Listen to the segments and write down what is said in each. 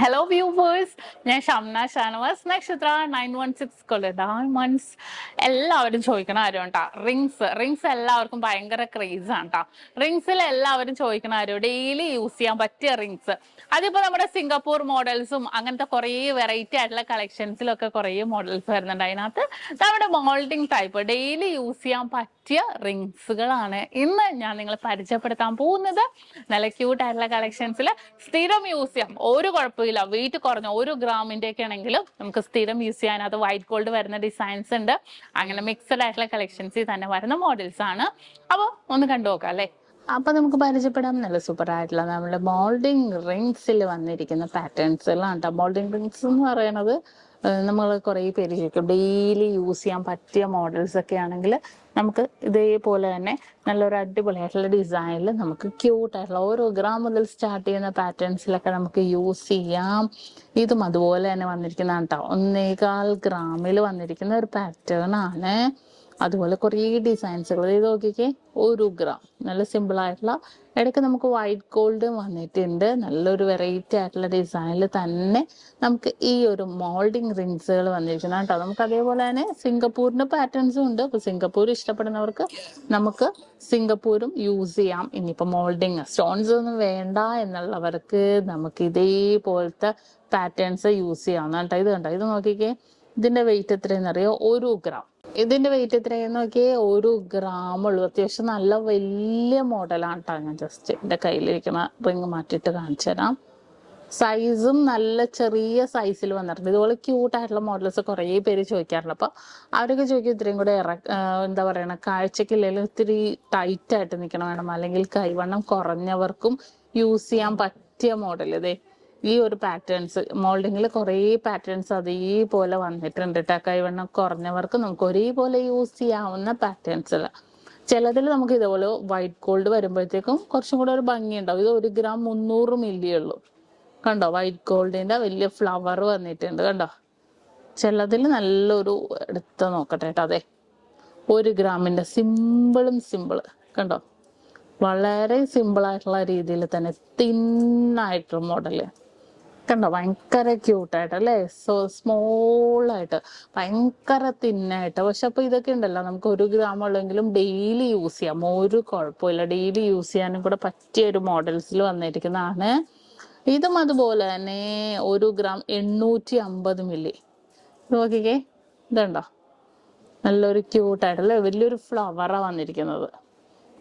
Hello viewers, ഞാൻ ഷംന ഷാനവാസ് നക്ഷത്ര 916 diamonds. എല്ലാവരും ചോദിക്കണ കാര്യമുണ്ടാ റിങ്സ് എല്ലാവർക്കും ഭയങ്കര ക്രേസ് ആണ് കേട്ടോ. റിങ്സിൽ എല്ലാവരും ചോദിക്കണ കാര്യം ഡെയിലി യൂസ് ചെയ്യാൻ പറ്റിയ റിങ്സ്. അതിപ്പോ നമ്മുടെ സിംഗപ്പൂർ മോഡൽസും അങ്ങനത്തെ കുറേ വെറൈറ്റി ആയിട്ടുള്ള കളക്ഷൻസിലൊക്കെ കുറേ മോഡൽസ് വരുന്നുണ്ട്. അതിനകത്ത് നമ്മുടെ മോൾഡിംഗ് ടൈപ്പ് ഡെയിലി യൂസ് ചെയ്യാൻ പറ്റിയ റിങ്സുകളാണ് ഇന്ന് ഞാൻ നിങ്ങളെ പരിചയപ്പെടുത്താൻ പോകുന്നത്. നല്ല ക്യൂട്ട് ആയിട്ടുള്ള കളക്ഷൻസിൽ സ്ഥിരം യൂസ് ചെയ്യാം, ഒരു കുഴപ്പമില്ല. വെയിറ്റ് കുറഞ്ഞ 1 ഗ്രാമിന്റെ ഒക്കെ ആണെങ്കിലും നമുക്ക് സ്ഥിരം യൂസ് ചെയ്യാൻ. അത് വൈറ്റ് ഗോൾഡ് വരുന്ന ഡിസൈൻസ് ഉണ്ട്. അങ്ങനെ മിക്സഡ് ആയിട്ടുള്ള കളക്ഷൻസിൽ തന്നെ വരുന്ന മോഡൽസ് ആണ്. അപ്പൊ ഒന്ന് കണ്ടു നോക്കാം അല്ലേ. അപ്പൊ നമുക്ക് പരിചയപ്പെടാം നല്ല സൂപ്പർ ആയിട്ടുള്ള നമ്മുടെ മോൾഡിംഗ് റിങ്സിൽ വന്നിരിക്കുന്ന പാറ്റേൺസുകളാണ് കേട്ടോ. മോൾഡിംഗ് റിങ്സ് എന്ന് പറയുന്നത് നമ്മൾ കുറേ പേര് ചോദിക്കും ഡെയിലി യൂസ് ചെയ്യാൻ പറ്റിയ മോഡൽസ് ഒക്കെ ആണെങ്കിൽ നമുക്ക് ഇതേപോലെ തന്നെ നല്ലൊരു അടിപൊളിയായിട്ടുള്ള ഡിസൈനിൽ നമുക്ക് ക്യൂട്ടായിട്ടുള്ള 1 ഗ്രാം മുതൽ സ്റ്റാർട്ട് ചെയ്യുന്ന പാറ്റേൺസിലൊക്കെ നമുക്ക് യൂസ് ചെയ്യാം. ഇതും അതുപോലെ തന്നെ വന്നിരിക്കുന്നതാണ് കേട്ടോ. 1.25 ഗ്രാമിൽ വന്നിരിക്കുന്ന ഒരു പാറ്റേൺ ആണ്. അതുപോലെ കുറേ ഡിസൈൻസുകൾ ഇത് നോക്കിക്കേ. 1 ഗ്രാം നല്ല സിമ്പിൾ ആയിട്ടുള്ള, ഇടയ്ക്ക് നമുക്ക് വൈറ്റ് ഗോൾഡ് വന്നിട്ടുണ്ട്. നല്ലൊരു വെറൈറ്റി ആയിട്ടുള്ള ഡിസൈനിൽ തന്നെ നമുക്ക് ഈ ഒരു മോൾഡിംഗ് റിങ്സുകൾ വന്നിരിക്കുന്നത് കേട്ടോ. നമുക്ക് അതേപോലെ തന്നെ സിംഗപ്പൂരിന്റെ പാറ്റേൺസും ഉണ്ട്. അപ്പൊ സിംഗപ്പൂർ ഇഷ്ടപ്പെടുന്നവർക്ക് നമുക്ക് സിംഗപ്പൂരും യൂസ് ചെയ്യാം. ഇനിയിപ്പോ മോൾഡിങ് സ്റ്റോൺസ് ഒന്നും വേണ്ട എന്നുള്ളവർക്ക് നമുക്ക് ഇതേപോലത്തെ പാറ്റേൺസ് യൂസ് ചെയ്യാം കേട്ടോ. ഇത് കണ്ടോ, ഇത് നോക്കിക്കേ. ഇതിന്റെ വെയിറ്റ് എത്രയെന്ന് അറിയോ? 1 ഗ്രാം. ഇതിന്റെ വെയിറ്റ് എത്രയെന്ന് നോക്കിയേ? 1 ഗ്രാം ഉള്ളൂ. അത്യാവശ്യം നല്ല വലിയ മോഡലാണ് കേട്ടോ. ഞാൻ ജസ്റ്റ് എന്റെ കയ്യിലിരിക്കുന്ന റിങ് മാറ്റിയിട്ട് കാണിച്ചു തരാം. സൈസും നല്ല ചെറിയ സൈസിൽ വന്നിട്ടുണ്ട്. ഇതുപോലെ ക്യൂട്ടായിട്ടുള്ള മോഡൽസ് കുറേ പേര് ചോദിക്കാറുണ്ട്. അപ്പൊ അവരൊക്കെ ചോദിക്കും ഇത്രയും കൂടെ എന്താ പറയണ, കാഴ്ചക്കില്ലെങ്കിൽ ഇത്തിരി ടൈറ്റ് ആയിട്ട് നിൽക്കണം വേണം, അല്ലെങ്കിൽ കൈവണ്ണം കുറഞ്ഞവർക്കും യൂസ് ചെയ്യാൻ പറ്റിയ മോഡൽ. ഇതേ ഈ ഒരു പാറ്റേൺസ് മോൾഡിങ്ങിൽ കുറേ പാറ്റേൺസ് അതേപോലെ വന്നിട്ടുണ്ട് കേട്ടോ. കൈവണ്ണം കുറഞ്ഞവർക്ക് നമുക്ക് ഒരേപോലെ യൂസ് ചെയ്യാവുന്ന പാറ്റേൺസ്. ചിലതിൽ നമുക്ക് ഇതുപോലെ വൈറ്റ് ഗോൾഡ് വരുമ്പോഴത്തേക്കും കുറച്ചും കൂടെ ഒരു ഭംഗി ഉണ്ടാവും. ഇത് 1 ഗ്രാം 300 മില്ലി ഉള്ളൂ. കണ്ടോ, വൈറ്റ് ഗോൾഡിന്റെ വലിയ ഫ്ലവർ വന്നിട്ടുണ്ട് കണ്ടോ. ചിലതിൽ നല്ലൊരു എടുത്ത് നോക്കട്ടെ കേട്ടോ. അതെ 1 ഗ്രാമിന്റെ സിമ്പിള് കണ്ടോ. വളരെ സിമ്പിൾ ആയിട്ടുള്ള രീതിയിൽ തന്നെ തിന്നായിട്ടുള്ള മോഡല് കണ്ടോ. ഭയങ്കര ക്യൂട്ടായിട്ട് അല്ലേ. സ്മോളായിട്ട് ഭയങ്കര തിന്നായിട്ട്. പക്ഷെ അപ്പൊ ഇതൊക്കെ ഉണ്ടല്ലോ നമുക്ക് 1 ഗ്രാം ഉള്ളെങ്കിലും ഡെയിലി യൂസ് ചെയ്യാം, ഒരു കുഴപ്പമില്ല. ഡെയിലി യൂസ് ചെയ്യാനും കൂടെ പറ്റിയ ഒരു മോഡൽസിൽ വന്നിരിക്കുന്നതാണ്. ഇതും അതുപോലെ തന്നെ 1 ഗ്രാം 850 മില്ലി. നോക്കിക്കേ, ഇതുണ്ടോ നല്ലൊരു ക്യൂട്ടായിട്ടല്ലേ, വലിയൊരു ഫ്ലവറാണ് വന്നിരിക്കുന്നത്.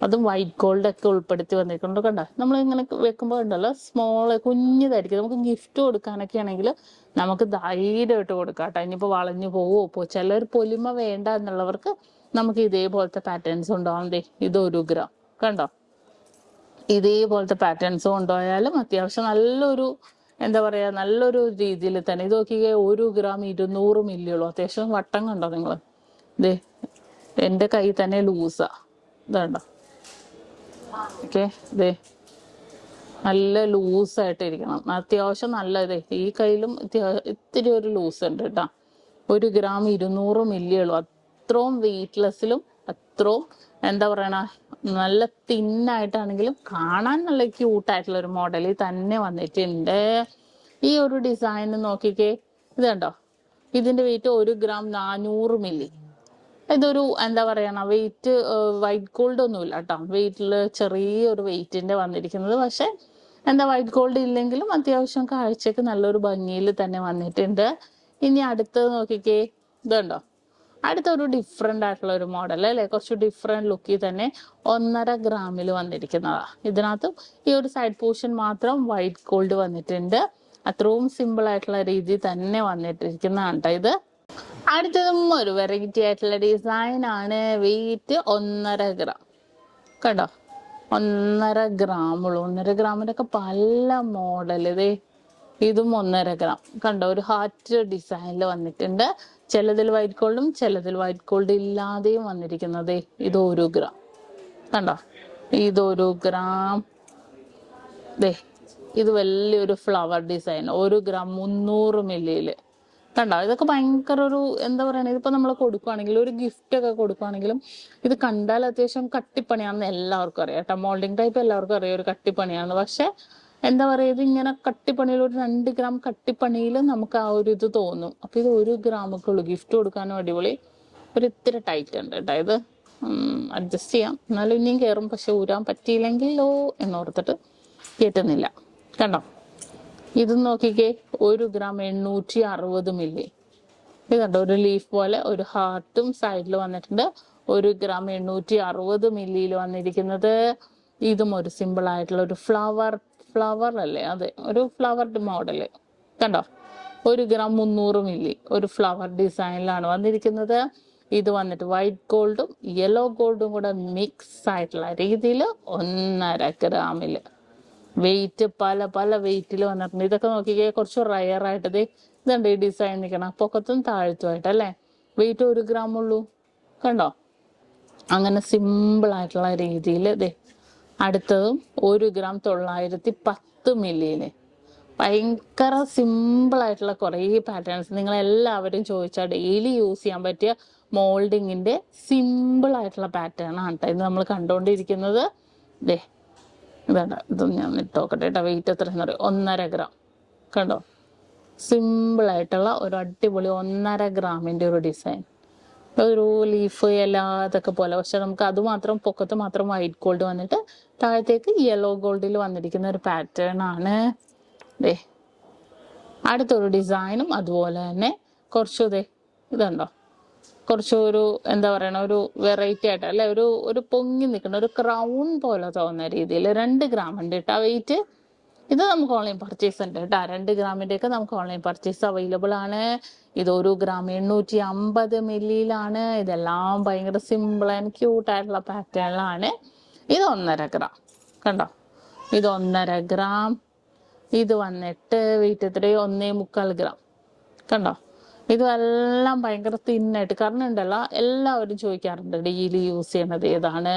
അതും വൈറ്റ് ഗോൾഡ് ഒക്കെ ഉൾപ്പെടുത്തി വന്നിരിക്കുന്നുണ്ട് കണ്ടോ. നമ്മൾ ഇങ്ങനെ വെക്കുമ്പോൾ ഉണ്ടല്ലോ സ്മോൾ കുഞ്ഞിതായിരിക്കും. നമുക്ക് ഗിഫ്റ്റ് കൊടുക്കാനൊക്കെ ആണെങ്കിൽ നമുക്ക് ധൈര്യമായിട്ട് കൊടുക്കാം കേട്ടോ. ഇനിയിപ്പോൾ വളഞ്ഞു പോവോ ചിലർ പൊലിമ വേണ്ട എന്നുള്ളവർക്ക് നമുക്ക് ഇതേപോലത്തെ പാറ്റേൺസ് ഉണ്ടാവും. ഇത് 1 ഗ്രാം കണ്ടോ. ഇതേപോലത്തെ പാറ്റേൺസ് കൊണ്ടുപോയാലും അത്യാവശ്യം നല്ലൊരു എന്താ പറയാ, നല്ലൊരു രീതിയിൽ തന്നെ. ഇത് നോക്കിക്കേ, 1 ഗ്രാം 200 മില്ലി ഉള്ളൂ. അത്യാവശ്യം വട്ടം കണ്ടോ നിങ്ങൾ. എൻ്റെ കൈ തന്നെ ലൂസാ. ഇതുണ്ടോ ഓക്കെ. നല്ല ലൂസായിട്ട് ഇരിക്കണം. അത്യാവശ്യം നല്ല ഈ കയ്യിലും ഇത്തിരി ഒരു ലൂസ് ഉണ്ട് കേട്ടോ. 1 ഗ്രാം 200 മില്ലി ഉള്ളൂ. അത്രയും വെയിറ്റ്ലെസ്സിലും അത്രയും എന്താ പറയണ നല്ല തിന്നായിട്ടാണെങ്കിലും കാണാൻ നല്ല ക്യൂട്ടായിട്ടുള്ള ഒരു മോഡലിൽ തന്നെ വന്നിട്ടുണ്ട്. ഈ ഒരു ഡിസൈൻ നോക്കിക്കേ. ഇത് കണ്ടോ, ഇതിന്റെ വെയിറ്റ് 1 ഗ്രാം 400 മില്ലി. ഇതൊരു എന്താ പറയണ വെയിറ്റ് വൈറ്റ് ഗോൾഡ് ഒന്നുമില്ല കേട്ടോ. വെയിറ്റിൽ ചെറിയൊരു വെയിറ്റിന്റെ വന്നിരിക്കുന്നത്. പക്ഷെ എന്താ വൈറ്റ് ഗോൾഡ് ഇല്ലെങ്കിലും അത്യാവശ്യം കാഴ്ചക്ക് നല്ലൊരു ഭംഗിയിൽ തന്നെ വന്നിട്ടുണ്ട്. ഇനി അടുത്തത് നോക്കിക്കേ. ഇതുണ്ടോ, അടുത്തൊരു ഡിഫറെന്റ് ആയിട്ടുള്ള ഒരു മോഡൽ അല്ലെ. കുറച്ച് ഡിഫറെന്റ് ലുക്കിൽ തന്നെ 1.5 ഗ്രാമിൽ വന്നിരിക്കുന്നതാ. ഇതിനകത്ത് ഈ ഒരു സൈഡ് പോർഷൻ മാത്രം വൈറ്റ് ഗോൾഡ് വന്നിട്ടുണ്ട്. അത്രയും സിമ്പിൾ ആയിട്ടുള്ള രീതിയിൽ തന്നെ വന്നിട്ടിരിക്കുന്നതാണ് കേട്ടോ ഇത്. അടുത്തതും ഒരു വെറൈറ്റി ആയിട്ടുള്ള ഡിസൈൻ ആണ്. വെയിറ്റ് 1.5 ഗ്രാം കണ്ടോ. 1.5 ഗ്രാം ഉള്ളൂ. 1.5 ഗ്രാമിന്റെ ഒക്കെ പല മോഡൽ. ഇതും 1.5 ഗ്രാം കണ്ടോ. ഒരു ഹാർട്ട് ഡിസൈനിൽ വന്നിട്ടുണ്ട്. ചിലതിൽ വൈറ്റ് ഗോൾഡും ചിലതിൽ വൈറ്റ് ഗോൾഡ് ഇല്ലാതെയും വന്നിരിക്കുന്നത്. ഇത് 1 ഗ്രാം കണ്ടോ. ഇത് 1 ഗ്രാം. ഇത് വലിയൊരു ഫ്ലവർ ഡിസൈൻ 1 ഗ്രാം 300 മില്ലിയില് കണ്ടോ. ഇതൊക്കെ ഭയങ്കര ഒരു എന്താ പറയണ, ഇതിപ്പോ നമ്മൾ കൊടുക്കുവാണെങ്കിലും ഒരു ഗിഫ്റ്റ് ഒക്കെ കൊടുക്കുവാണെങ്കിലും ഇത് കണ്ടാൽ അത്യാവശ്യം കട്ടിപ്പണിയാണെന്ന് എല്ലാവർക്കും അറിയാം കേട്ടോ. മോൾഡിംഗ് ടൈപ്പ് എല്ലാവർക്കും അറിയാം ഒരു കട്ടിപ്പണിയാണെന്ന്. പക്ഷെ എന്താ പറയുക, ഇത് ഇങ്ങനെ കട്ടിപ്പണിയിൽ ഒരു 2 ഗ്രാം കട്ടിപ്പണിയിൽ നമുക്ക് ആ ഒരു ഇത് തോന്നും. അപ്പോൾ ഇത് 1 ഗ്രാമൊക്കെ ഉള്ളൂ. ഗിഫ്റ്റ് കൊടുക്കാനും അടിപൊളി. ഒരു ഇത്തിരി ടൈറ്റ് ഉണ്ട് കേട്ടോ. ഇത് അഡ്ജസ്റ്റ് ചെയ്യാം, എന്നാലും ഇനിയും കയറും. പക്ഷെ ഊരാൻ പറ്റിയില്ലെങ്കിലോ എന്നോർത്തിട്ട് കയറ്റുന്നില്ല. കണ്ടോ, ഇത് നോക്കിക്കേ, 1 ഗ്രാം 860 മില്ലി. ഇത് കണ്ടോ, ഒരു ലീഫ് പോലെ ഒരു ഹാർട്ടും സൈഡിൽ വന്നിട്ടുണ്ട്. 1 ഗ്രാം 860 മില്ലിയിൽ വന്നിരിക്കുന്നത്. ഇതും ഒരു സിമ്പിൾ ആയിട്ടുള്ള ഒരു ഫ്ലവർ അല്ലേ, അതെ, ഒരു ഫ്ലവർ മോഡല്. കണ്ടോ, 1 ഗ്രാം 300 മില്ലി, ഒരു ഫ്ലവർ ഡിസൈനിലാണ് വന്നിരിക്കുന്നത്. ഇത് വന്നിട്ട് വൈറ്റ് ഗോൾഡും യെല്ലോ ഗോൾഡും കൂടെ മിക്സ് ആയിട്ടുള്ള രീതിയിൽ 1.5 ഗ്രാമില്. വെയിറ്റ് പല വെയിറ്റിൽ വന്നിട്ടുണ്ട്. ഇതൊക്കെ നോക്കിക്കേ, കുറച്ച് റയർ ആയിട്ട് ഇതുണ്ട് ഈ ഡിസൈൻ നിൽക്കണം, പൊക്കത്തും താഴ്ത്തുമായിട്ട് അല്ലേ. വെയിറ്റ് 1 ഗ്രാം ഉള്ളൂ. കണ്ടോ, അങ്ങനെ സിമ്പിൾ ആയിട്ടുള്ള രീതിയിൽ. അടുത്തതും 1 ഗ്രാം 910 മില്ലിയില്. ഭയങ്കര സിമ്പിൾ ആയിട്ടുള്ള കുറേ പാറ്റേൺസ് നിങ്ങൾ എല്ലാവരും ചോദിച്ചാൽ ഡെയിലി യൂസ് ചെയ്യാൻ പറ്റിയ മോൾഡിങ്ങിന്റെ സിമ്പിൾ ആയിട്ടുള്ള പാറ്റേൺ ആണ് കേട്ടോ ഇത് നമ്മൾ കണ്ടുകൊണ്ടിരിക്കുന്നത്. ഇതാണ്ട, ഇതൊന്നും ഞാൻ ഇട്ടോക്കട്ടെ കേട്ടോ. വെയിറ്റ് എത്രയെന്ന് പറയും, 1.5 ഗ്രാം. കണ്ടോ, സിമ്പിൾ ആയിട്ടുള്ള ഒരു അടിപൊളി 1.5 ഗ്രാമിന്റെ ഒരു ഡിസൈൻ. ഒരു ലീഫ് അതൊക്കെ പോലെ. പക്ഷെ നമുക്ക് അത് മാത്രം പൊക്കത്ത് മാത്രം വൈറ്റ് ഗോൾഡ് വന്നിട്ട് താഴത്തേക്ക് യെല്ലോ ഗോൾഡിൽ വന്നിരിക്കുന്ന ഒരു പാറ്റേൺ ആണ്. അടുത്തൊരു ഡിസൈനും അതുപോലെ തന്നെ കുറച്ചു ഇതുണ്ടോ, കുറച്ച് ഒരു എന്താ പറയണ, ഒരു വെറൈറ്റി ആയിട്ട് അല്ലെ, ഒരു പൊങ്ങി നിൽക്കുന്ന ഒരു ക്രൗൺ പോലെ തോന്നുന്ന രീതിയിൽ. 2 ഗ്രാം ഉണ്ട് കേട്ടോ വെയിറ്റ്. ഇത് നമുക്ക് ഓൺലൈൻ പർച്ചേസ് ഉണ്ട് കേട്ടോ. 2 ഗ്രാമിന്റെ ഒക്കെ നമുക്ക് ഓൺലൈൻ പർച്ചേസ് അവൈലബിൾ ആണ്. ഇത് 1 ഗ്രാം 850 മില്ലിയിലാണ്. ഇതെല്ലാം ഭയങ്കര സിമ്പിൾ ആൻഡ് ക്യൂട്ട് ആയിട്ടുള്ള പാറ്റേണിലാണ്. ഇത് 1.5 ഗ്രാം. കണ്ടോ, ഇത് 1.5 ഗ്രാം. ഇത് വന്നിട്ട് വെയിറ്റ് എത്രയോ 1.25 ഗ്രാം. കണ്ടോ, ഇതെല്ലാം ഭയങ്കര തിന്നായിട്ട്. കാരണം ഉണ്ടല്ലോ, എല്ലാവരും ചോദിക്കാറുണ്ട് ഡെയിലി യൂസ് ചെയ്യണത് ഏതാണ്,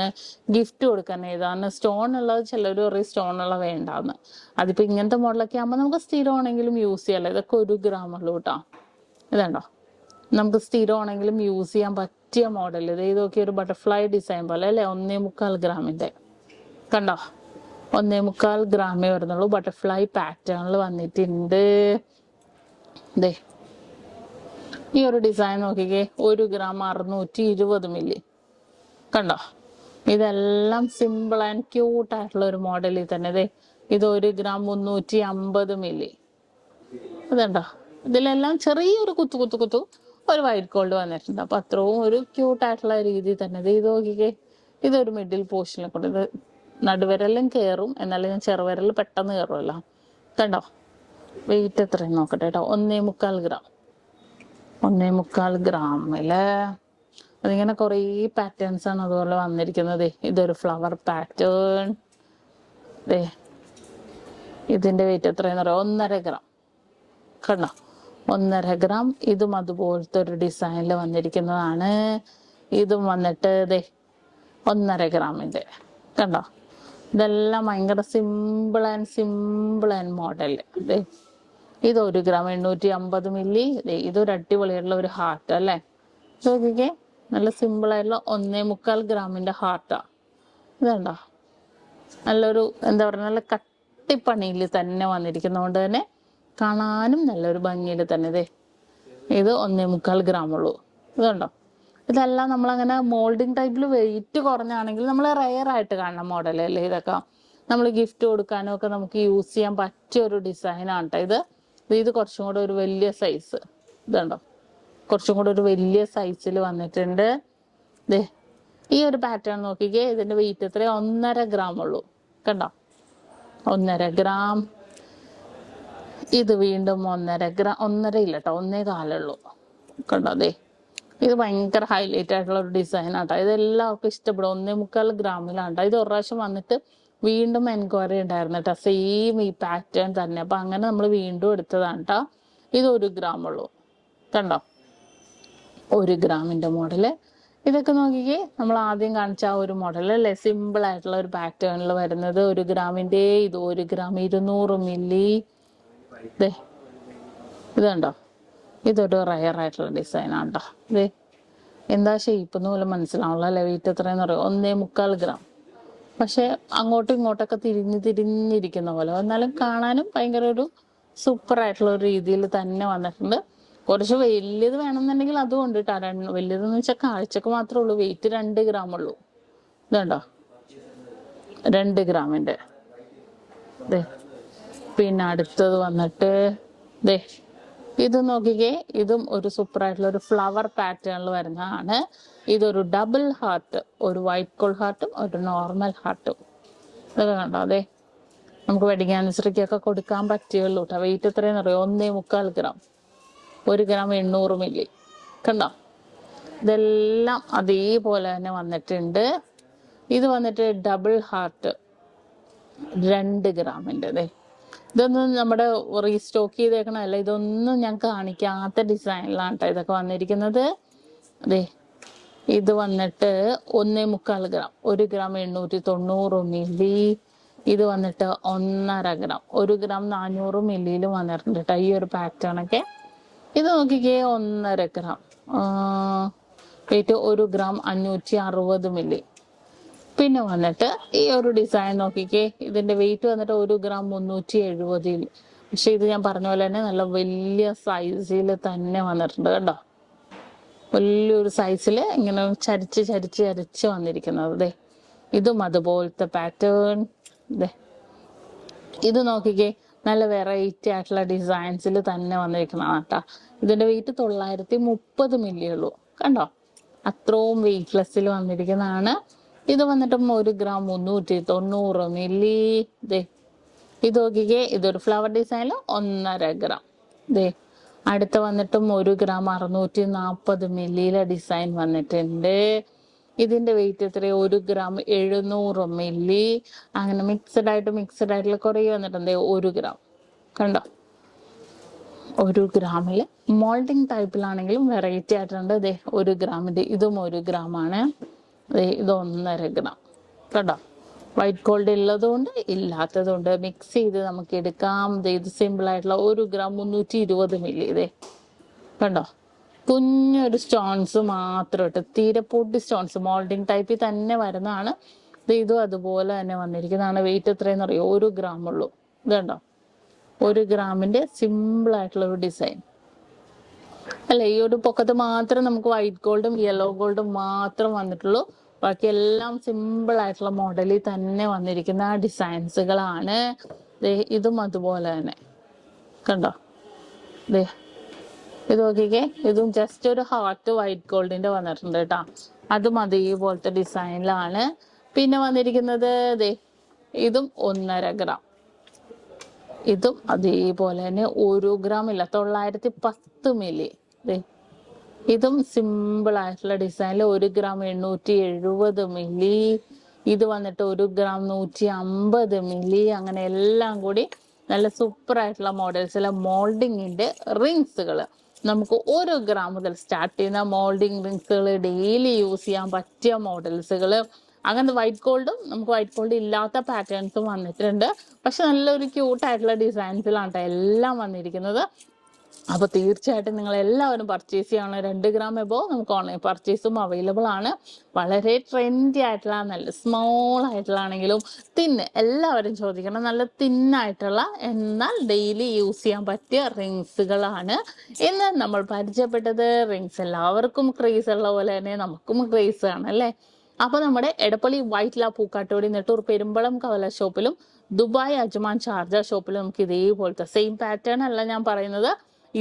ഗിഫ്റ്റ് കൊടുക്കാൻ ഏതാണ്. സ്റ്റോൺ ഉള്ളത് ചിലർ പറയും സ്റ്റോൺ ഉള്ള വേണ്ടാന്ന്. അതിപ്പോൾ ഇങ്ങനത്തെ മോഡലൊക്കെ ആകുമ്പോൾ നമുക്ക് സ്ഥിരമാണെങ്കിലും യൂസ് ചെയ്യാമല്ലോ. ഇതൊക്കെ 1 ഗ്രാം ഉള്ളൂ കേട്ടോ. ഇതുണ്ടോ, നമുക്ക് സ്ഥിരമാണെങ്കിലും യൂസ് ചെയ്യാൻ പറ്റിയ മോഡൽ. ഇതൊക്കെ ഒരു ബട്ടർഫ്ലൈ ഡിസൈൻ പോലെ അല്ലേ. 1.25 ഗ്രാമിന്റെ. കണ്ടോ, 1.25 ഗ്രാമേ വരുന്നുള്ളൂ. ബട്ടർഫ്ലൈ പാറ്റേണിൽ വന്നിട്ടുണ്ട്. ഈ ഒരു ഡിസൈൻ നോക്കിക്കേ, 1 ഗ്രാം 620 മില്ലി. കണ്ടോ, ഇതെല്ലാം സിമ്പിൾ ആൻഡ് ക്യൂട്ട് ആയിട്ടുള്ള ഒരു മോഡലിൽ തന്നെ. ഇത് 1 ഗ്രാം 350 മില്ലി. ഇതുണ്ടോ, ഇതിലെല്ലാം ചെറിയൊരു കുത്തു ഒരു വൈറ്റ് ഗോൾഡ് വന്നിട്ടുണ്ട്. അപ്പൊ അത്രയും ഒരു ക്യൂട്ട് ആയിട്ടുള്ള രീതി തന്നെ. ഇത് നോക്കിക്കേ, ഇതൊരു മിഡിൽ പോർഷനിൽ കൊണ്ട്. ഇത് നടുവിരലും കയറും, എന്നാലും ഞാൻ ചെറുവിരൽ പെട്ടെന്ന് കയറുമല്ലോ. കണ്ടോ, വെയിറ്റ് എത്രയും നോക്കട്ടെ കേട്ടോ. 1.25 ഗ്രാം. 1.25 ഗ്രാമില് അതിങ്ങനെ കുറേ പാറ്റേൺസ് ആണ് അതുപോലെ വന്നിരിക്കുന്നത്. ഇതൊരു ഫ്ലവർ പാറ്റേൺ. ഇതിന്റെ വെയിറ്റ് എത്രയെന്ന് പറയാം, 1.5 ഗ്രാം. കണ്ടോ, 1.5 ഗ്രാം. ഇതും അതുപോലത്തെ ഒരു ഡിസൈനിൽ വന്നിരിക്കുന്നതാണ്. ഇതും വന്നിട്ട് 1.5 ഗ്രാമിന്റെ. കണ്ടോ, ഇതെല്ലാം ഭയങ്കര സിമ്പിൾ ആൻഡ് മോഡൽ. ഇത് 1 ഗ്രാം 850 മില്ലി. ഇതൊരു അടിപൊളിയായിട്ടുള്ള ഒരു ഹാർട്ട് അല്ലേ. നോക്കിക്കേ, നല്ല സിമ്പിൾ ആയിട്ടുള്ള 1.25 ഗ്രാമിന്റെ ഹാർട്ടാ. ഇതുണ്ടോ, നല്ലൊരു എന്താ പറയുക, നല്ല കട്ടിപ്പണിയിൽ തന്നെ വന്നിരിക്കുന്നതുകൊണ്ട് തന്നെ കാണാനും നല്ലൊരു ഭംഗിയിൽ തന്നെ. ഇത് 1.25 ഗ്രാം ഉള്ളൂ. ഇതുണ്ടോ, ഇതെല്ലാം നമ്മളങ്ങനെ മോൾഡിങ് ടൈപ്പിൽ വെയിറ്റ് കുറഞ്ഞാണെങ്കിൽ നമ്മൾ റെയർ ആയിട്ട് കാണുന്ന മോഡലല്ലേ. ഇതൊക്കെ നമ്മൾ ഗിഫ്റ്റ് കൊടുക്കാനും ഒക്കെ നമുക്ക് യൂസ് ചെയ്യാൻ പറ്റിയ ഒരു ഡിസൈനാണ് കേട്ടോ ഇത് കുറച്ചും കൂടെ ഒരു വലിയ സൈസ്. ഇതുണ്ടോ, കുറച്ചും കൂടെ ഒരു വലിയ സൈസിൽ വന്നിട്ടുണ്ട്. ഈ ഒരു പാറ്റേൺ നോക്കിക്കേ, ഇതിന്റെ വെയിറ്റ് എത്ര, 1.5 ഗ്രാം ഉള്ളൂ. കണ്ടോ, 1.5 ഗ്രാം. ഇത് വീണ്ടും 1.5 ഗ്രാം. 1.5 ഇല്ല കേട്ടോ, 1.25 ഉള്ളൂ. കണ്ടോ, ഇത് ഭയങ്കര ഹൈലൈറ്റ് ആയിട്ടുള്ള ഒരു ഡിസൈൻ ആട്ടോ. ഇതെല്ലാവർക്കും ഇഷ്ടപ്പെടും. 1.25 ഗ്രാമിലാണ് കേട്ടോ. ഇത് ഒരു പ്രാവശ്യം വന്നിട്ട് വീണ്ടും എൻക്വയറി ഉണ്ടായിരുന്നു കേട്ടോ, സെയിം ഈ പാറ്റേൺ തന്നെ. അപ്പൊ അങ്ങനെ നമ്മൾ വീണ്ടും എടുത്തതാണ് കേട്ടോ. ഇത് 1 ഗ്രാം ഉള്ളൂ. കണ്ടോ, 1 ഗ്രാമിന്റെ മോഡല്. ഇതൊക്കെ നോക്കിക്കേ, നമ്മൾ ആദ്യം കാണിച്ച ആ ഒരു മോഡൽ അല്ലേ, സിമ്പിൾ ആയിട്ടുള്ള ഒരു പാറ്റേണിൽ വരുന്നത്. 1 ഗ്രാമിന്റെ. ഇത് 1 ഗ്രാം 200 മില്ലി. ഇതുണ്ടോ, ഇതൊരു റയർ ആയിട്ടുള്ള ഡിസൈൻ ആണ് കേട്ടോ. എന്താ ഷേപ്പ് എന്ന് പോലും മനസ്സിലാവുള്ള അല്ലെ. വെയിറ്റ് എത്രയെന്ന് പറയും, 1.25 ഗ്രാം. പക്ഷെ അങ്ങോട്ടും ഇങ്ങോട്ടൊക്കെ തിരിഞ്ഞിരിക്കുന്ന പോലെ, എന്നാലും കാണാനും ഭയങ്കര ഒരു സൂപ്പർ ആയിട്ടുള്ള ഒരു രീതിയിൽ തന്നെ വന്നിട്ടുണ്ട്. കുറച്ച് വലിയത് വേണമെന്നുണ്ടെങ്കിൽ അതും ഉണ്ട് കേട്ടോ. വലിയതെന്ന് വെച്ചാൽ കാഴ്ചക്ക് മാത്രമേ ഉള്ളൂ. വെയിറ്റ് 2 ഗ്രാം ഉള്ളൂ. ഇതുണ്ടോ, 2 ഗ്രാമിന്റെ. പിന്നെ അടുത്തത് വന്നിട്ട് ദേ ഇത് നോക്കിക്കേ, ഇതും ഒരു സൂപ്പർ ആയിട്ടുള്ള ഒരു ഫ്ലവർ പാറ്റേണിൽ വരുന്നതാണ്. ഇതൊരു ഡബിൾ ഹാർട്ട്, ഒരു വൈറ്റ് കോൾ ഹാർട്ടും ഒരു നോർമൽ ഹാർട്ടും. ഇതൊക്കെ കണ്ടോ, അതെ നമുക്ക് വെഡിങ് ആനിവേഴ്സറിക്കൊക്കെ കൊടുക്കാൻ പറ്റുകയുള്ളൂ കേട്ടോ. വെയിറ്റ് എത്രയെന്ന് അറിയോ? 1.25 ഗ്രാം, 1 ഗ്രാം 800 മില്ലി. കണ്ടോ, ഇതെല്ലാം അതേപോലെ തന്നെ വന്നിട്ടുണ്ട്. ഇത് വന്നിട്ട് ഡബിൾ ഹാർട്ട് 2 ഗ്രാമിൻ്റെ. അതെ ഇതൊന്നും നമ്മുടെ റീസ്റ്റോക്ക് ചെയ്തേക്കണല്ല, ഇതൊന്നും ഞാൻ കാണിക്കാത്ത ഡിസൈനിലാണ് കേട്ടോ ഇതൊക്കെ വന്നിരിക്കുന്നത്. അതെ ഇത് വന്നിട്ട് 1.25 ഗ്രാം, 1 ഗ്രാം 890 മില്ലി. ഇത് വന്നിട്ട് 1.5 ഗ്രാം, 1 ഗ്രാം 400 മില്ലിയിലും വന്നിട്ടുണ്ട് കേട്ടോ ഈ ഒരു പാറ്റേണൊക്കെ. ഇത് നോക്കിക്കേ, 1.5 ഗ്രാം, വെയിറ്റ് 1 ഗ്രാം 560 മില്ലി. പിന്നെ വന്നിട്ട് ഈ ഒരു ഡിസൈൻ നോക്കിക്കേ, ഇതിന്റെ വെയിറ്റ് വന്നിട്ട് 1 ഗ്രാം 370. പക്ഷെ ഇത് ഞാൻ പറഞ്ഞ പോലെ തന്നെ നല്ല വലിയ സൈസിൽ തന്നെ വന്നിട്ടുണ്ട് കേട്ടോ. വലിയൊരു സൈസിൽ ഇങ്ങനെ ചരിച്ച് ചരിച്ച് ചരിച്ച് വന്നിരിക്കുന്നത്. ദേ ഇതും അതുപോലത്തെ പാറ്റേൺ. ദേ ഇത് നോക്കിക്കേ, നല്ല വെറൈറ്റി ആയിട്ടുള്ള ഡിസൈൻസിൽ തന്നെ വന്നിരിക്കുന്നതാണ് കേട്ടോ. ഇതിന്റെ വെയിറ്റ് 930 മില്ലി ഉള്ളൂ. കണ്ടോ, അത്രയും വെയിറ്റ്ലെസ്സിൽ വന്നിരിക്കുന്നതാണ്. ഇത് വന്നിട്ടും 1 ഗ്രാം 390 മില്ലി. ദേ ഇത് നോക്കിക്കേ, ഇതൊരു ഫ്ലവർ ഡിസൈനിൽ 1.5 ഗ്രാം. ദേ അടുത്ത വന്നിട്ടും 1 ഗ്രാം 640 മില്ലിയിലെ ഡിസൈൻ വന്നിട്ടുണ്ട്. ഇതിന്റെ വെയിറ്റ് എത്രയോ? 1 ഗ്രാം 700 മില്ലി. അങ്ങനെ മിക്സഡ് ആയിട്ടുള്ള കുറേ വന്നിട്ടുണ്ട്. 1 ഗ്രാം കണ്ടോ, 1 ഗ്രാമില് മോൾഡിങ് ടൈപ്പിലാണെങ്കിലും വെറൈറ്റി ആയിട്ടുണ്ട്. ദേ 1 ഗ്രാമിന്റെ ഇതും 1 ഗ്രാമാണ്. ഇത് 1.5 ഗ്രാം കണ്ടോ. വൈറ്റ് ഗോൾഡ് ഉള്ളതുകൊണ്ട് ഇല്ലാത്തതുകൊണ്ട് മിക്സ് ചെയ്ത് നമുക്ക് എടുക്കാം. ഇത് സിമ്പിൾ ആയിട്ടുള്ള 1 ഗ്രാം 320 മില്ലി. ഇതേ കണ്ടോ, കുഞ്ഞൊരു സ്റ്റോൺസ് മാത്രം ഇട്ട്, തീരെ പൊടി സ്റ്റോൺസ്, മോൾഡിങ് ടൈപ്പിൽ തന്നെ വരുന്നതാണ്. ഇതും അതുപോലെ തന്നെ വന്നിരിക്കുന്നതാണ്. വെയിറ്റ് എത്രയെന്ന് അറിയോ? 1 ഗ്രാം ഉള്ളൂ. ഇത് കണ്ടോ, 1 ഗ്രാമിന്റെ സിമ്പിൾ ആയിട്ടുള്ള ഒരു ഡിസൈൻ അല്ലെ. ഈ ഒരു പൊക്കത്ത് മാത്രം നമുക്ക് വൈറ്റ് ഗോൾഡും യെല്ലോ ഗോൾഡും മാത്രം വന്നിട്ടുള്ളൂ. ബാക്കി എല്ലാം സിമ്പിൾ ആയിട്ടുള്ള മോഡലിൽ തന്നെ വന്നിരിക്കുന്ന ഡിസൈൻസുകളാണ്. ഇതും അതുപോലെ തന്നെ കണ്ടോ. ഇത് നോക്കിക്കേ, ഇതും ജസ്റ്റ് ഒരു ഹാർട്ട് വൈറ്റ് ഗോൾഡിന്റെ വന്നിട്ടുണ്ട് കേട്ടോ. അതും അതേപോലത്തെ ഡിസൈനിലാണ്. പിന്നെ വന്നിരിക്കുന്നത് ഇതും 1.5 ഗ്രാം. ഇതും അതേപോലെ തന്നെ 1 ഗ്രാം ഇല്ല, 910 മില്ലി. ഇതും സിമ്പിൾ ആയിട്ടുള്ള ഡിസൈനിൽ 1 ഗ്രാം 870 മില്ലി. ഇത് വന്നിട്ട് 1 ഗ്രാം 150 മില്ലി. അങ്ങനെ എല്ലാം കൂടി നല്ല സൂപ്പർ ആയിട്ടുള്ള മോഡൽസിലെ മോൾഡിങ്ങിന്റെ റിങ്സുകൾ നമുക്ക് 1 ഗ്രാം മുതൽ സ്റ്റാർട്ട് ചെയ്യുന്ന മോൾഡിങ് റിങ്സുകൾ, ഡെയിലി യൂസ് ചെയ്യാൻ പറ്റിയ മോഡൽസുകൾ. അങ്ങനെ വൈറ്റ് ഗോൾഡും നമുക്ക് വൈറ്റ് ഗോൾഡ് ഇല്ലാത്ത പാറ്റേൺസും വന്നിട്ടുണ്ട്. പക്ഷെ നല്ലൊരു ക്യൂട്ടായിട്ടുള്ള ഡിസൈൻസിലാണ് എല്ലാം വന്നിരിക്കുന്നത്. അപ്പൊ തീർച്ചയായിട്ടും നിങ്ങൾ എല്ലാവരും പർച്ചേസ് ചെയ്യണം. 2 ഗ്രാം എബോ നമുക്ക് ഓൺലൈൻ പർച്ചേസും അവൈലബിൾ ആണ്. വളരെ ട്രെൻഡി ആയിട്ടുള്ള, നല്ല സ്മോൾ ആയിട്ടുള്ളാണെങ്കിലും എല്ലാവരും ചോദിക്കണം. നല്ല തിന്നായിട്ടുള്ള എന്നാൽ ഡെയിലി യൂസ് ചെയ്യാൻ പറ്റിയ റിങ്സുകളാണ് ഇന്ന് നമ്മൾ പരിചയപ്പെട്ടത്. റിങ്സ് എല്ലാവർക്കും ക്രേസ് ഉള്ള പോലെ തന്നെ നമുക്കും ക്രേസ് ആണ് അല്ലേ. അപ്പൊ നമ്മുടെ എടപ്പള്ളി വൈറ്റ് ലാബ് പൂക്കാട്ടോടി നെട്ടൂർ പെരുമ്പളം കവല ഷോപ്പിലും ദുബായ് അജ്മാൻ ഷാർജ ഷോപ്പിലും നമുക്ക് ഇതേപോലത്തെ സെയിം പാറ്റേൺ അല്ല ഞാൻ പറയുന്നത്,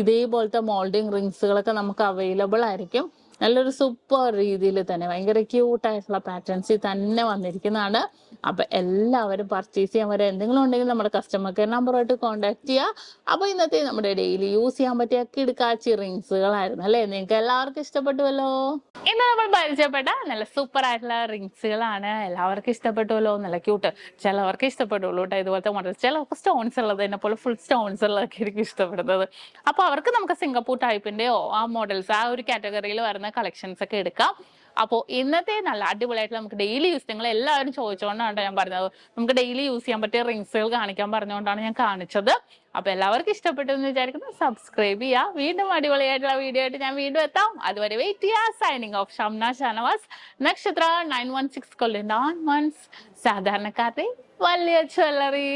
ഇതേപോലത്തെ മോൾഡിങ് റിങ്സുകളൊക്കെ നമുക്ക് അവൈലബിൾ ആയിരിക്കും. നല്ലൊരു സൂപ്പർ രീതിയിൽ തന്നെ ഭയങ്കര ക്യൂട്ടായിട്ടുള്ള പാറ്റേൺസിൽ തന്നെ വന്നിരിക്കുന്നതാണ്. അപ്പൊ എല്ലാവരും പർച്ചേസ് ചെയ്യാൻ വരെ എന്തെങ്കിലും ഉണ്ടെങ്കിൽ നമ്മുടെ കസ്റ്റമർ കെയർ നമ്പറുമായിട്ട് കോൺടാക്ട് ചെയ്യുക. അപ്പൊ ഇന്നത്തെ നമ്മുടെ ഡെയിലി യൂസ് ചെയ്യാൻ പറ്റിയ കിടുക്കാച്ചി റിങ്സുകളായിരുന്നു അല്ലേ. നിങ്ങൾക്ക് എല്ലാവർക്കും ഇഷ്ടപ്പെട്ടുവല്ലോ. ഇന്ന് നമ്മൾ പരിചയപ്പെട്ട നല്ല സൂപ്പർ ആയിട്ടുള്ള റിങ്സുകളാണ്. എല്ലാവർക്കും ഇഷ്ടപ്പെട്ടുവല്ലോ. നല്ല ക്യൂട്ട്, ചിലവർക്ക് ഇഷ്ടപ്പെടുള്ളൂ കേട്ടോ ഇതുപോലത്തെ മോഡൽ. ചിലവർക്ക് സ്റ്റോൺസ് ഉള്ളത് എന്നെ പോലെ ഫുൾ സ്റ്റോൺസ് ഉള്ളതൊക്കെ എനിക്ക് ഇഷ്ടപ്പെടുന്നത്. അപ്പൊ അവർക്ക് നമുക്ക് സിംഗപ്പൂർ ടൈപ്പിന്റെയോ ആ മോഡൽസ് ആ ഒരു കാറ്റഗറിയിൽ വരുന്ന കളക്ഷൻസ് ഒക്കെ എടുക്കാം. അപ്പോൾ ഇന്നത്തെ നല്ല അടിപൊളിയായിട്ട് നമുക്ക് ഡെയിലി യൂസ്, നിങ്ങൾ എല്ലാവരും ചോദിച്ചുകൊണ്ടാണ് ഞാൻ പറഞ്ഞത്, നമുക്ക് ഡെയിലി യൂസ് ചെയ്യാൻ പറ്റിയ റിങ്സുകൾ കാണിക്കാൻ പറഞ്ഞുകൊണ്ടാണ് ഞാൻ കാണിച്ചത്. അപ്പൊ എല്ലാവർക്കും ഇഷ്ടപ്പെട്ടു എന്ന് വിചാരിക്കുന്നു. സബ്സ്ക്രൈബ് ചെയ്യുക. വീണ്ടും അടിപൊളിയായിട്ടുള്ള വീഡിയോ ആയിട്ട് ഞാൻ വീണ്ടും എത്താം. അതുവരെ വെയിറ്റ് ചെയ്യുക. സൈനിങ് ഓഫ് ഷംന ഷാനവാസ്, നക്ഷത്ര 916 കൊല്ലം 9 months, സാധാരണക്കാരുടെ വലിയ ജ്വല്ലറി.